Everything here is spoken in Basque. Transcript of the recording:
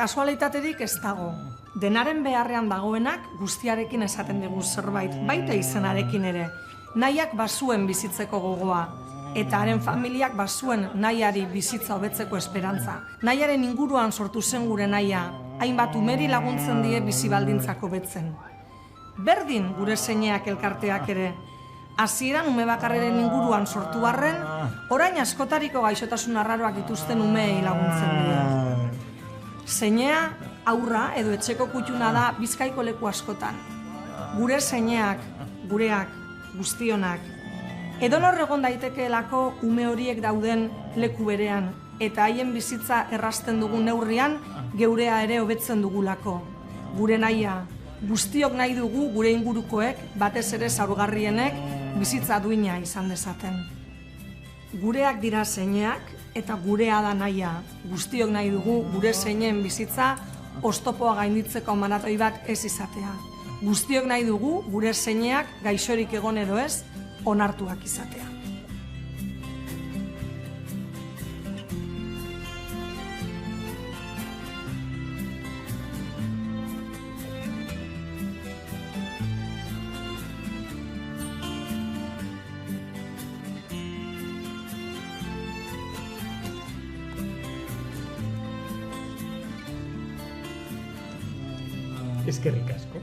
Kasualitaterik ez dago. Denaren beharrean dagoenak guztiarekin esaten digu zerbait, baita izenarekin ere. Nahiak bazuen bizitzeko gogoa, eta haren familiak bazuen nahiari bizitza hobetzeko esperantza. Nahiaren inguruan sortu zen gure nahia, hainbat umeri laguntzen die bizibaldintzak hobetzen. Berdin gure zeineak elkarteak ere. Hasieran ume bakarreren inguruan sortu arren, orain askotariko gaixotasun arraroak dituzten umeei laguntzen die. Zeinea, haurra edo etxeko kutxuna da Bizkaiko leku askotan. Gure zeineak, gureak, guztionak. Edonor egon daitekeelako ume horiek dauden leku berean, eta haien bizitza errazten dugun neurrian, geurea ere hobetzen dugulako. Gure nahia, guztiok nahi dugu gure ingurukoek, batez ere zaurgarrienek, bizitza duina izan dezaten. Gureak dira zeineak, eta gurea da nahia. Guztiok nahi dugu gure zeinen bizitza oztopoa gainditzeko maratoi bat ez izatea. Guztiok nahi dugu gure zeineak gaixorik egon edo ez, onartuak izatea. Eskerrik asko.